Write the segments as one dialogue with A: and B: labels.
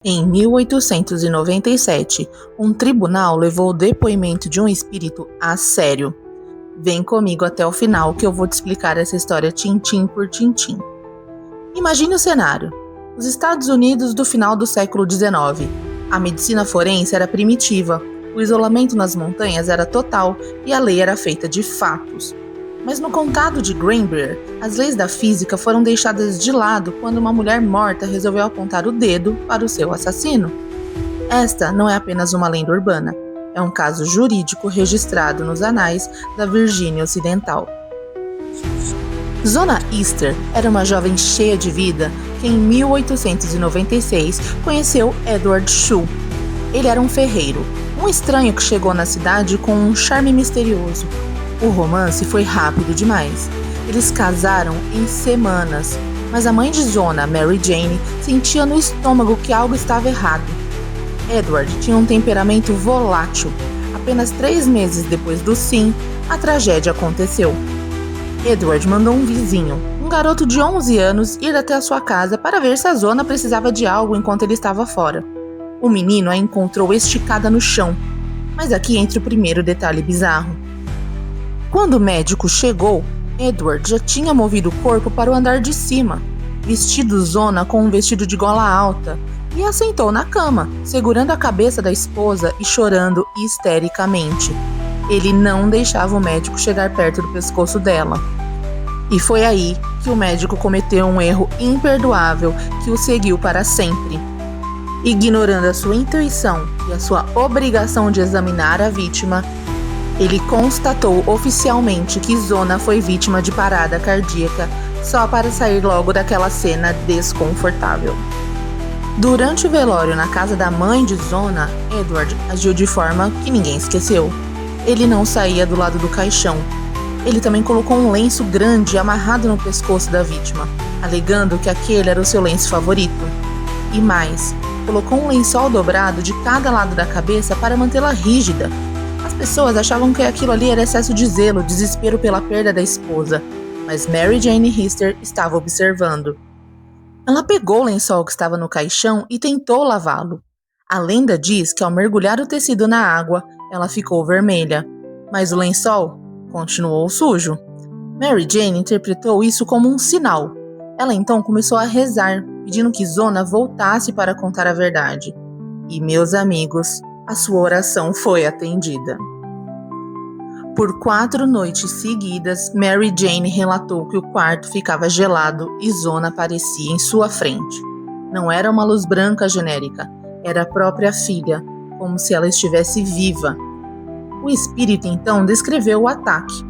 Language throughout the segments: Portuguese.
A: Em 1897, um tribunal levou o depoimento de um espírito a sério. Vem comigo até o final que eu vou te explicar essa história tintim por tintim. Imagine o cenário. Os Estados Unidos do final do século XIX. A medicina forense era primitiva, o isolamento nas montanhas era total e a lei era feita de fatos. Mas no condado de Granbury, as leis da física foram deixadas de lado quando uma mulher morta resolveu apontar o dedo para o seu assassino. Esta não é apenas uma lenda urbana, é um caso jurídico registrado nos anais da Virgínia Ocidental. Zona Easter era uma jovem cheia de vida que em 1896 conheceu Edward Shue. Ele era um ferreiro, um estranho que chegou na cidade com um charme misterioso. O romance foi rápido demais. Eles casaram em semanas, mas a mãe de Zona, Mary Jane, sentia no estômago que algo estava errado. Edward tinha um temperamento volátil. Apenas 3 meses depois do sim, a tragédia aconteceu. Edward mandou um vizinho, um garoto de 11 anos, ir até a sua casa para ver se a Zona precisava de algo enquanto ele estava fora. O menino a encontrou esticada no chão. Mas aqui entra o primeiro detalhe bizarro. Quando o médico chegou, Edward já tinha movido o corpo para o andar de cima, vestido Zona com um vestido de gola alta, e a sentou na cama, segurando a cabeça da esposa e chorando histericamente. Ele não deixava o médico chegar perto do pescoço dela. E foi aí que o médico cometeu um erro imperdoável que o seguiu para sempre. Ignorando a sua intuição e a sua obrigação de examinar a vítima, ele constatou oficialmente que Zona foi vítima de parada cardíaca só para sair logo daquela cena desconfortável. Durante o velório na casa da mãe de Zona, Edward agiu de forma que ninguém esqueceu. Ele não saía do lado do caixão. Ele também colocou um lenço grande amarrado no pescoço da vítima, alegando que aquele era o seu lenço favorito. E mais, colocou um lençol dobrado de cada lado da cabeça para mantê-la rígida. As pessoas achavam que aquilo ali era excesso de zelo, desespero pela perda da esposa, mas Mary Jane Easter estava observando. Ela pegou o lençol que estava no caixão e tentou lavá-lo. A lenda diz que ao mergulhar o tecido na água, ela ficou vermelha, mas o lençol continuou sujo. Mary Jane interpretou isso como um sinal. Ela então começou a rezar, pedindo que Zona voltasse para contar a verdade. E, meus amigos, a sua oração foi atendida. Por 4 noites seguidas, Mary Jane relatou que o quarto ficava gelado e Zona aparecia em sua frente. Não era uma luz branca genérica, era a própria filha, como se ela estivesse viva. O espírito então descreveu o ataque.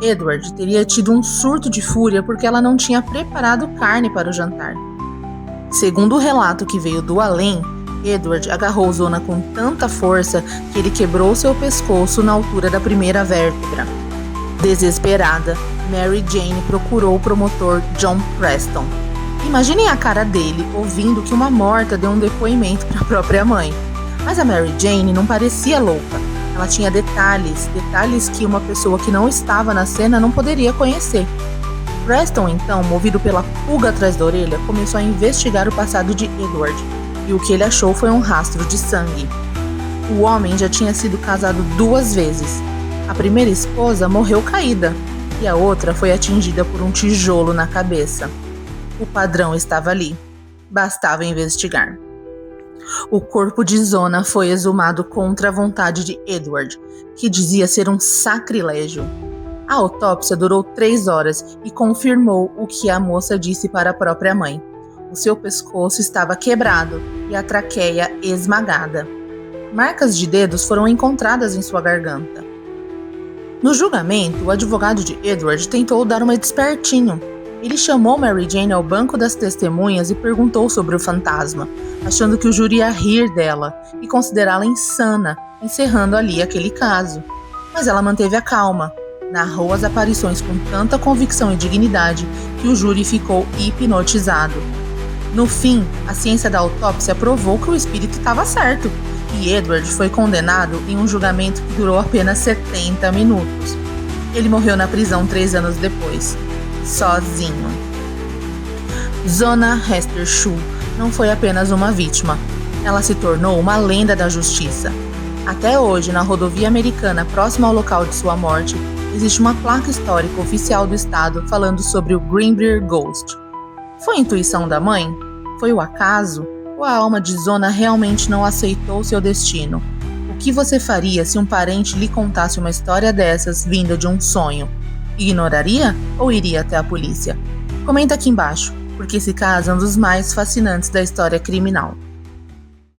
A: Edward teria tido um surto de fúria porque ela não tinha preparado carne para o jantar. Segundo o relato que veio do além, Edward agarrou Zona com tanta força que ele quebrou seu pescoço na altura da primeira vértebra. Desesperada, Mary Jane procurou o promotor John Preston. Imaginem a cara dele ouvindo que uma morta deu um depoimento para a própria mãe. Mas a Mary Jane não parecia louca. Ela tinha detalhes que uma pessoa que não estava na cena não poderia conhecer. Preston, então, movido pela pulga atrás da orelha, começou a investigar o passado de Edward. E o que ele achou foi um rastro de sangue. O homem já tinha sido casado 2 vezes. A primeira esposa morreu caída e a outra foi atingida por um tijolo na cabeça. O padrão estava ali. Bastava investigar. O corpo de Zona foi exumado contra a vontade de Edward, que dizia ser um sacrilégio. A autópsia durou 3 horas e confirmou o que a moça disse para a própria mãe. O seu pescoço estava quebrado e a traqueia esmagada. Marcas de dedos foram encontradas em sua garganta. No julgamento, o advogado de Edward tentou dar uma despertinho. Ele chamou Mary Jane ao banco das testemunhas e perguntou sobre o fantasma, achando que o júri ia rir dela e considerá-la insana, encerrando ali aquele caso. Mas ela manteve a calma. Narrou as aparições com tanta convicção e dignidade que o júri ficou hipnotizado. No fim, a ciência da autópsia provou que o espírito estava certo, e Edward foi condenado em um julgamento que durou apenas 70 minutos. Ele morreu na prisão 3 anos depois, sozinho. Zona Hester Shue não foi apenas uma vítima, Ela se tornou uma lenda da justiça. Até hoje, na rodovia americana próxima ao local de sua morte, existe uma placa histórica oficial do estado falando sobre o Greenbrier Ghost. Foi intuição da mãe? Foi o acaso? Ou a alma de Zona realmente não aceitou seu destino? O que você faria se um parente lhe contasse uma história dessas vinda de um sonho? Ignoraria ou iria até a polícia? Comenta aqui embaixo, porque esse caso é um dos mais fascinantes da história criminal.